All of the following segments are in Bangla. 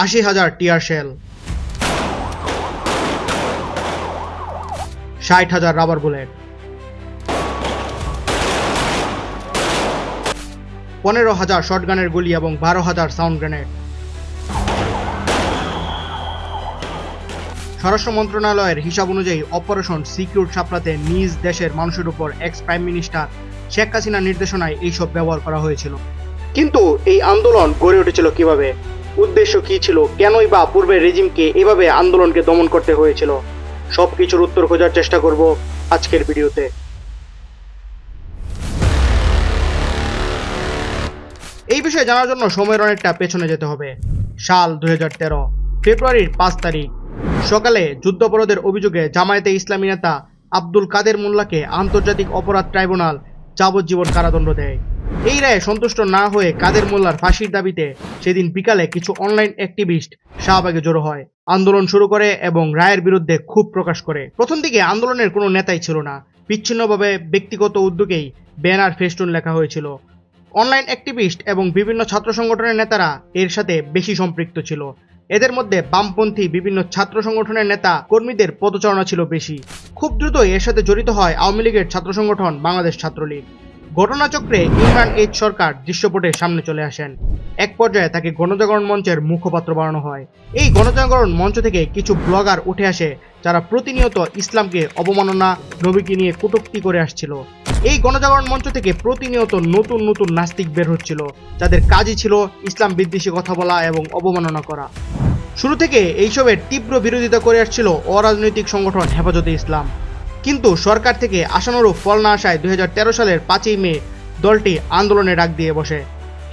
80,000 টিয়ার শেল, 60,000 রাবার বুলেট, 15,000 শটগানের গুলি এবং 12,000 সাউন্ড গ্রেনেড। স্বরাষ্ট্র মন্ত্রণালয়ের হিসাব অনুযায়ী অপারেশন সিকিউর সাপ্লাতে নিজ দেশের মানুষের উপর এক্স প্রাইম মিনিস্টার শেখ হাসিনার নির্দেশনায় এইসব ব্যবহার করা হয়েছিল। কিন্তু এই আন্দোলন গড়ে উঠেছিল কিভাবে, উদ্দেশ্য কি ছিল, কেনই বা পূর্বের রেজিমকে এভাবে আন্দোলনকে দমন করতে হয়েছিল, সবকিছুর উত্তর খোঁজার চেষ্টা করব আজকের ভিডিওতে। এই বিষয়ে জানার জন্য সময়ের অনেকটা পেছনে যেতে হবে। সাল 2013, ফেব্রুয়ারির 5 তারিখ সকালে যুদ্ধাপরাধের অভিযোগে জামায়াতে ইসলামী নেতা আব্দুল কাদের মোল্লাকে আন্তর্জাতিক অপরাধ ট্রাইব্যুনাল যাবজ্জীবন কারাদণ্ড দেয়। এই রায়ে সন্তুষ্ট না হয়ে কাদের মোল্লার ফাঁসির দাবিতে সেদিন বিকালে কিছু অনলাইন অ্যাক্টিভিস্ট শাহবাগে জড়ো হয়, আন্দোলন শুরু করে এবং রায়ের বিরুদ্ধে ক্ষোভ প্রকাশ করে। প্রথম দিকে আন্দোলনের কোনো নেতাই ছিল না, বিচ্ছিন্নভাবে ব্যক্তিগত উদ্যোগেই ব্যানার ফেস্টুন লেখা হয়েছিল। অনলাইন অ্যাক্টিভিস্ট এবং বিভিন্ন ছাত্র সংগঠনের নেতারা এর সাথে বেশি সম্পৃক্ত ছিল। এদের মধ্যে বামপন্থী বিভিন্ন ছাত্র সংগঠনের নেতা কর্মীদের পদচারণা ছিল বেশি। খুব দ্রুতই এর সাথে জড়িত হয় আওয়ামী লীগের ছাত্র সংগঠন বাংলাদেশ ছাত্রলীগ। ঘটনাচক্রে ইমরান এইচ সরকার দৃশ্যপটের সামনে চলে আসেন। এক পর্যায়ে তাকে গণজাগরণ মঞ্চের মুখপাত্র বানানো হয়। এই গণজাগরণ মঞ্চ থেকে কিছু ব্লগার উঠে আসে যারা প্রতিনিয়ত ইসলামকে অবমাননা, নবীকে নিয়ে কটূক্তি করে আসছিল। এই গণজাগরণ মঞ্চ থেকে প্রতিনিয়ত নতুন নতুন নাস্তিক বের হচ্ছিল, যাদের কাজই ছিল ইসলাম বিদ্বেষী কথা বলা এবং অবমাননা করা। শুরু থেকে এইসবের তীব্র বিরোধিতা করে আসছিল অরাজনৈতিক সংগঠন হেফাজতে ইসলাম। কিন্তু সরকার থেকে আশানুরূপ ফল না আসায় 2013 সালের 5ই মে দলটি আন্দোলনে ডাক দিয়ে বসে।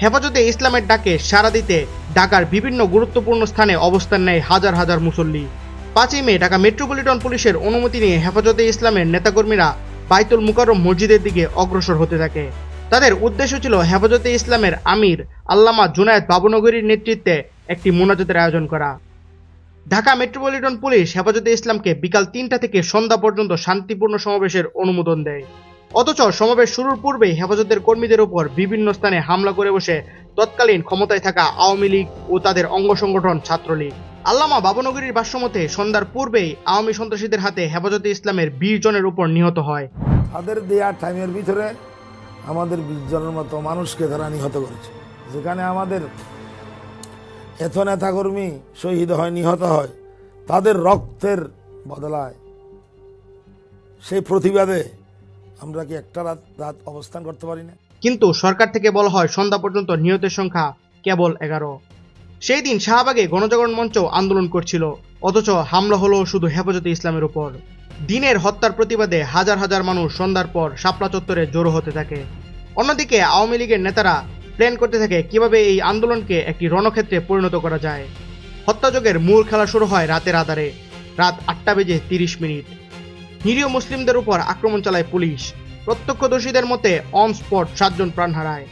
হেফাজতে ইসলামের ডাকে সাড়া দিতে ঢাকার বিভিন্ন গুরুত্বপূর্ণ স্থানে অবস্থান নেয় হাজার হাজার মুসল্লি। 5ই মে ঢাকা মেট্রোপলিটন পুলিশের অনুমতি নিয়ে হেফাজতে ইসলামের নেতাকর্মীরা বাইতুল মুকাররম মসজিদের দিকে অগ্রসর হতে থাকে। তাদের উদ্দেশ্য ছিল হেফাজতে ইসলামের আমির আল্লামা জুনায়েদ বাবুনগরীর নেতৃত্বে একটি মোনাজাতের আয়োজন করা। ঢাকা মেট্রোপলিটন পুলিশ হেফাজতে ইসলামকে বিকাল 3টা থেকে সন্ধ্যা পর্যন্ত শান্তিপূর্ণ সমাবেশের অনুমোদন দেয়। অথচ সমাবেশ শুরুর পূর্বেই হেফাজতের কর্মীদের উপর বিভিন্ন স্থানে হামলা করে বসে তৎকালীন ক্ষমতায় থাকা আওয়ামী লীগ ও তাদের অঙ্গ সংগঠন ছাত্রলীগ। আল্লামা বাবুনগরীর ভাষ্যমতে সন্ধ্যার পূর্বেই আওয়ামী সন্ত্রাসীদের হাতে হেফাজতে ইসলামের 20 জনের উপর নিহত হয়। তাদের দেয়া টাইমের ভিতরে আমাদের 20 জনের মতো মানুষকে তারা নিহত করেছে। যেখানে আমাদের এত নেতাকর্মী শহীদ হয়, নিহত হয়, তাদের রক্তের বদলায় সেই প্রতিবাদে আমরা কি একটা রাত অবস্থান করতে পারি না? কিন্তু সরকার থেকে বলা হয় সন্ধ্যা পর্যন্ত নিহতের সংখ্যা কেবল 11। সেই দিন শাহবাগে গণজাগরণ মঞ্চ আন্দোলন করছিল, অথচ হামলা হলো শুধু হেফাজতে ইসলামের উপর। দিনের হত্যার প্রতিবাদে হাজার হাজার মানুষ সন্ধ্যার পর শাপলা চত্বরে জড়ো হতে থাকে। অন্যদিকে আওয়ামী লীগের নেতারা প্ল্যান করতে থাকে কিভাবে এই আন্দোলনকে একটি রণক্ষেত্রে পরিণত করা যায়। হত্যাযজ্ঞের মূল খেলা শুরু হয় রাতের আধারে, রাত 8:30। নিরীহ মুসলিমদের উপর আক্রমণ চালায় পুলিশ। প্রত্যক্ষদর্শীদের মতে অন স্পট 7 জন প্রাণ হারায়।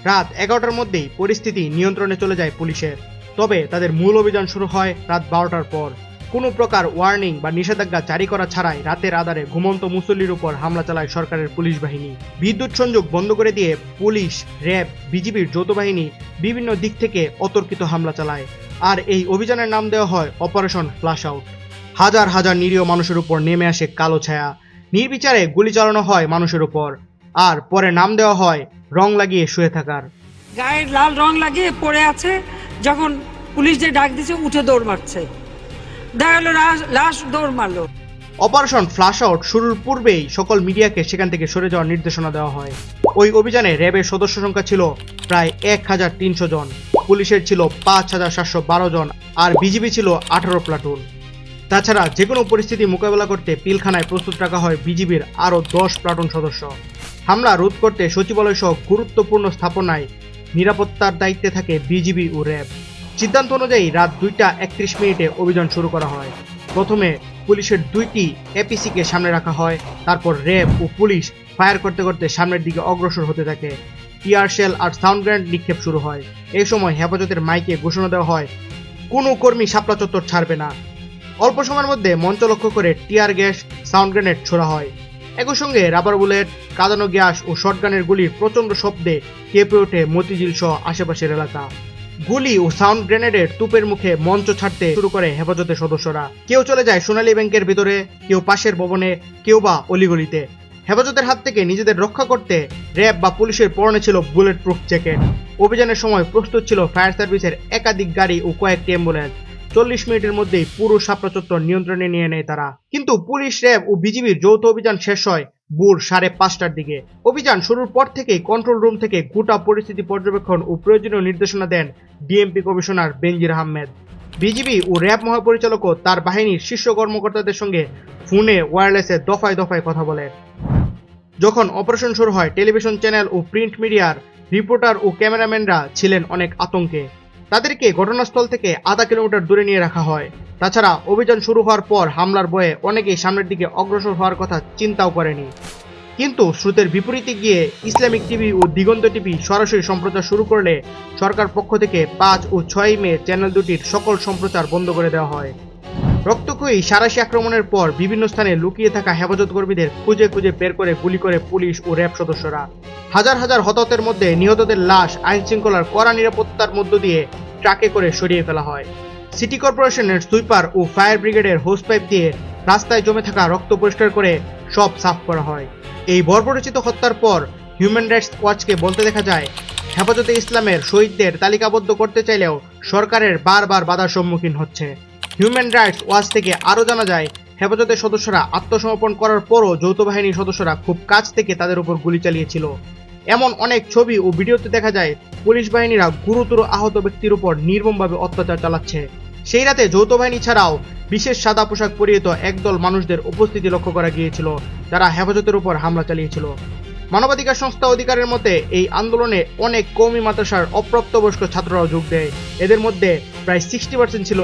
রাত 11টার মধ্যেই পরিস্থিতি নিয়ন্ত্রণে চলে যায় পুলিশের। তবে তাদের মূল অভিযান শুরু হয় রাত 12টার পর। কোনো প্রকার ওয়ার্নিং বা নিষেধাজ্ঞা জারি করা ছাড়াই রাতের আধারে ঘুমন্ত মুসল্লির উপর হামলা চালায় সরকারের পুলিশ বাহিনী। বিদ্যুৎ সংযোগ বন্ধ করে দিয়ে পুলিশ, র্যাব, বিজিবির যৌথ বাহিনী বিভিন্ন দিক থেকে অতর্কিত হামলা চালায়। আর এই অভিযানের নাম দেওয়া হয় অপারেশন ফ্লাশ আউট। হাজার হাজার নিরীহ মানুষের উপর নেমে আসে কালো ছায়া। নির্বিচারে গুলি চালানো হয় মানুষের উপর, আর পরে নাম দেওয়া হয় রং লাগিয়ে শুয়ে থাকার। গায়ে লাল রং লাগিয়ে পড়ে আছে, যখন পুলিশ যে ডাক দিচ্ছে উঠে দৌড় মারছে, দেখা গেল লাশ দৌড় মারলো। অপারেশন ফ্লাশ আউট শুরুর পূর্বেই সকল মিডিয়াকে সেখান থেকে সরে যাওয়ার নির্দেশনা দেওয়া হয়। ওই অভিযানে র্যাবের সদস্য সংখ্যা ছিল প্রায় 1300 জন, পুলিশের ছিল 5712 জন, আর বিজিবি ছিল 18 প্লাটুন। তাছাড়া যে কোনো পরিস্থিতি মোকাবেলা করতে পিলখানায় প্রস্তুত রাখা হয় বিজিবির আরও 10 প্লাটুন সদস্য। হামলা রোধ করতে সচিবালয় সহ গুরুত্বপূর্ণ স্থাপনায় নিরাপত্তার দায়িত্বে থাকে বিজিবি ও র্যাব। সিদ্ধান্ত অনুযায়ী রাত 2:31 অভিযান শুরু করা হয়। প্রথমে পুলিশের 2টি এপিসিকে সামনে রাখা হয়, তারপর র্যাব ও পুলিশ ফায়ার করতে করতে সামনের দিকে অগ্রসর হতে থাকে। টিয়ার শেল আর সাউন্ড গ্রেনেড নিক্ষেপ শুরু হয়। এই সময় হেফাজতের মাইকে ঘোষণা দেওয়া হয় কোনো কর্মী শাপলা চত্বর ছাড়বে না। অল্প সময়ের মধ্যে মঞ্চ লক্ষ্য করে টিয়ার গ্যাস, সাউন্ড গ্রেনেড ছোড়া হয়। একই সঙ্গে রাবার বুলেট, কাঁদানো গ্যাস ও শটগানের গুলির প্রচণ্ড শব্দে কেঁপে ওঠে মতিঝিল সহ আশেপাশের এলাকা। গুলি ও সাউন্ড গ্রেনেডের তুপের মুখে মঞ্চ ছাড়তে শুরু করে হেফাজতের সদস্যরা। কেউ চলে যায় সোনালী ব্যাংকের ভিতরে, কেউ পাশের ভবনে, কেউ বা অলিগলিতে। হেফাজতের হাত থেকে নিজেদের রক্ষা করতে র্যাব বা পুলিশের পরনে ছিল বুলেট প্রুফ জ্যাকেট। অভিযানের সময় প্রস্তুত ছিল ফায়ার সার্ভিসের একাধিক গাড়ি ও কয়েকটি অ্যাম্বুলেন্স। 40 মিনিটের মধ্যেই পুরো শাপলা চত্বর নিয়ন্ত্রণে নিয়ে নেয় তারা। কিন্তু পুলিশ, র্যাব ও বিজিবির যৌথ অভিযান শেষ হয় ভোর 5:30টার দিকে। অভিযান শুরুর পর থেকেই কন্ট্রোল রুম থেকে গোটা পরিস্থিতি পর্যবেক্ষণ ও প্রয়োজনীয় নির্দেশনা দেন ডিএমপি কমিশনার বেনজির আহমেদ। বিজিবি ও র্যাব মহাপরিচালকও তার বাহিনীর শীর্ষ কর্মকর্তাদের সঙ্গে ফোনে ওয়্যারলেসে দফায় দফায় কথা বলেন। যখন অপারেশন শুরু হয়, টেলিভিশন চ্যানেল ও প্রিন্ট মিডিয়ার রিপোর্টার ও ক্যামেরাম্যানরা ছিলেন অনেক আতঙ্কে। তাদেরকে ঘটনাস্থল থেকে আধা কিলোমিটার দূরে নিয়ে রাখা হয়। তাছাড়া অভিযান শুরু হওয়ার পর হামলার ভয়ে অনেকেই সামনের দিকে অগ্রসর হওয়ার কথা চিন্তাও করেনি। কিন্তু স্রোতের বিপরীতে গিয়ে ইসলামিক টিভি ও দিগন্ত টিভি সরাসরি সম্প্রচার শুরু করলে সরকার পক্ষ থেকে 5 ও 6 মে চ্যানেল দুটির সকল সম্প্রচার বন্ধ করে দেওয়া হয়। রক্তক্ষয়ী সাঁড়াশি আক্রমণের পর বিভিন্ন স্থানে লুকিয়ে থাকা হেফাজত কর্মীদের খুঁজে খুঁজে বের করে গুলি করে পুলিশ ও র্যাব সদস্যরা। হাজার হাজার হতাহতের মধ্যে নিহতদের লাশ আইন শৃঙ্খলার কড়া নিরাপত্তার মধ্য দিয়ে ট্রাকে করে সরিয়ে ফেলা হয়। সিটি কর্পোরেশনের সুইপার ও ফায়ার ব্রিগেডের হোস পাইপ দিয়ে রাস্তায় জমে থাকা রক্ত পরিষ্কার করে সব সাফ করা হয়। এই বর্বরচিত হত্যার পর হিউম্যান রাইটস ওয়াচকে বলতে দেখা যায়, হেফাজতে ইসলামের শহীদদের তালিকাবদ্ধ করতে চাইলেও সরকারের বারবার বাধার সম্মুখীন হচ্ছে। হিউম্যান রাইটস ওয়াচ থেকে আরও জানা যায়, হেফাজতের সদস্যরা আত্মসমর্পণ করার পরও যৌথ বাহিনীর সদস্যরা খুব কাছ থেকে তাদের উপর গুলি চালিয়েছিল। এমন অনেক ছবি ও ভিডিওতে দেখা যায় পুলিশ বাহিনীরা গুরুতর আহত ব্যক্তির উপর নির্মমভাবে অত্যাচার চালাচ্ছে। সেই রাতে যৌথ বাহিনী ছাড়াও বিশেষ সাদা পোশাক পরিহিত একদল মানুষদের উপস্থিতি লক্ষ্য করা গিয়েছিল, যারা হেফাজতের উপর হামলা চালিয়েছিল। মানবাধিকার সংস্থা অধিকারের মতে এই আন্দোলনে অনেক কওমি মাদ্রাসার অপ্রাপ্তবয়স্ক ছাত্ররাও যোগ দেয়। এদের মধ্যে প্রায় 60% ছিল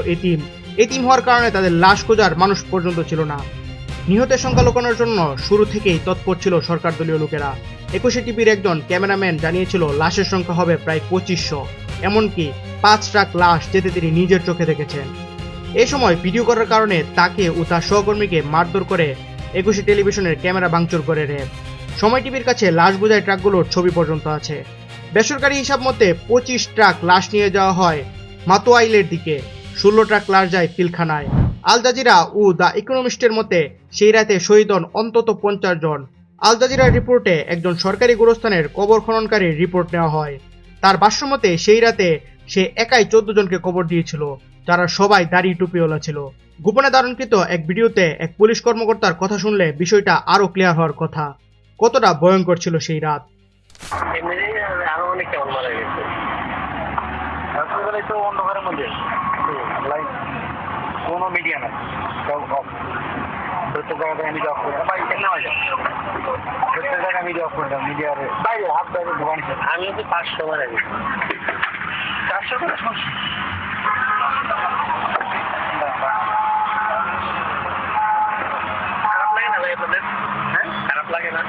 এতিম হওয়ার কারণে তাদের লাশ খোঁজার মানুষ পর্যন্ত ছিল না। নিহতের সংখ্যা লুকানোর জন্য শুরু থেকেই তৎপর ছিল সরকার দলীয় লোকেরা। 21 টিভির একজন ক্যামেরাম্যান জানিয়েছিল লাশের সংখ্যা হবে প্রায় 2500, এমনকি 5 ট্রাক লাশ যেতে তিনি নিজের চোখে দেখেছেন। এই সময় ভিডিও করার কারণে তাকে ও তার সহকর্মীকে মারধর করে 21 টেলিভিশনের ক্যামেরা ভাঙচুর করে র্যাব। সময় টিভির কাছে লাশ বোঝাই ট্রাকগুলোর ছবি পর্যন্ত আছে। বেসরকারি হিসাব মতে 25 ট্রাক লাশ নিয়ে যাওয়া হয় মাতোয়াইলের দিকে, 16 ট্রাক লাশ যায় পিলখানায়। আল জাজিরা ও দ্য ইকোনমিস্টের মতে সেই রাতে শহীদ হন অন্তত 50 জন। আল জাজিরার রিপোর্টে একজন সরকারি গোরস্থানের কবর খননকারীর রিপোর্ট নেওয়া হয়। তার ভাষ্যমতে সেই রাতে সে একাই 14 জনকে কবর দিয়েছিল, যারা সবাই দাড়ি টুপিওয়ালা ছিল। গোপনে ধারণকৃত এক ভিডিওতে এক পুলিশ কর্মকর্তার কথা শুনলে বিষয়টা আরো ক্লিয়ার হওয়ার কথা। কতটা ভয়ঙ্কর ছিল সেই রাত। আরো অনেক কেমন মারা গেছে রাত্রিবেলায় তো অন্ধকারের মধ্যে লাইট কোনো মিডিয়া নাই, সব অফ। প্রত্যেক জায়গায় আমি অফ করতাম, বাইরে নেওয়া যায়, প্রত্যেক জায়গায় আমি অফ করতাম, মিডিয়ার বাইরে হাত বাইরে দোকান। আমি হচ্ছে 500 মারা গেছি। 400 করে সমস্যা খারাপ লাগে না ভাই আপনাদের? হ্যাঁ, খারাপ লাগে না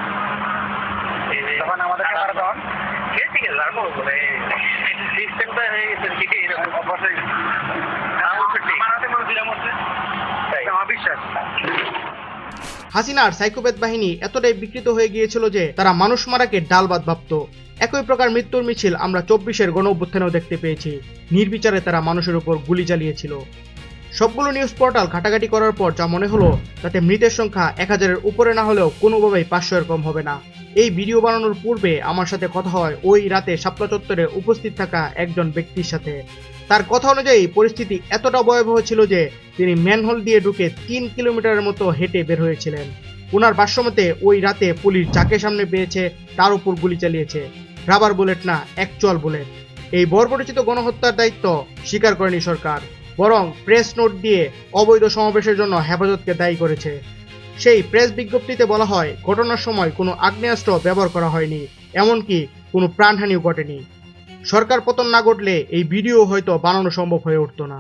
তখন আমাদের ক্যামেরা তখন ঠিক আছে জানো মানে সিস্টেমটা হয়ে গেছে ঠিকই এরকম অবশ্যই আমার বিশ্বাস। হাসিনার সাইকোপ্যাথ বাহিনী এতটাই বিকৃত হয়ে গিয়েছিল যে তারা মানুষ মারাকে ডালবাদ ভাবত। একই প্রকার মৃত্যুর মিছিল আমরা 24-এর গণ-অভ্যুত্থানেও দেখতে পেয়েছি। নির্বিচারে তারা মানুষের উপর গুলি চালিয়েছিল। সবগুলো নিউজ পোর্টাল ঘাটাঘাটি করার পর যা মনে হলো, তাতে মৃতের সংখ্যা 1000-এর উপরে না হলেও কোনোভাবেই 500-এর কম হবে না। এই ভিডিও বানানোর পূর্বে আমার সাথে কথা হয় ওই রাতে শাপলা চত্বরে উপস্থিত থাকা একজন ব্যক্তির সাথে। তার কথা অনুযায়ী পরিস্থিতি এতটা ভয়াবহ ছিল যে তিনি ম্যানহোল দিয়ে ঢুকে 3 কিলোমিটারের মতো হেঁটে বের হয়েছিলেন। ওনার ভাষ্যমতে ওই রাতে পুলিশ যাকে সামনে পেয়েছে তার উপর গুলি চালিয়েছে, রাবার বুলেট না, অ্যাকচুয়াল বুলেট। এই বর্বরচিত গণহত্যার দায়িত্ব স্বীকার করেনি সরকার, বরং প্রেস নোট দিয়ে অবৈধ সমাবেশের জন্য হেফাজতকে দায়ী করেছে। সেই প্রেস বিজ্ঞপ্তিতে বলা হয়, ঘটনার সময় কোনো আগ্নেয়াস্ত্র ব্যবহার করা হয়নি, এমনকি কোনো প্রাণহানিও ঘটেনি। সরকার পতন না ঘটলে এই ভিডিও হয়তো বানানো সম্ভব হয়ে উঠত না।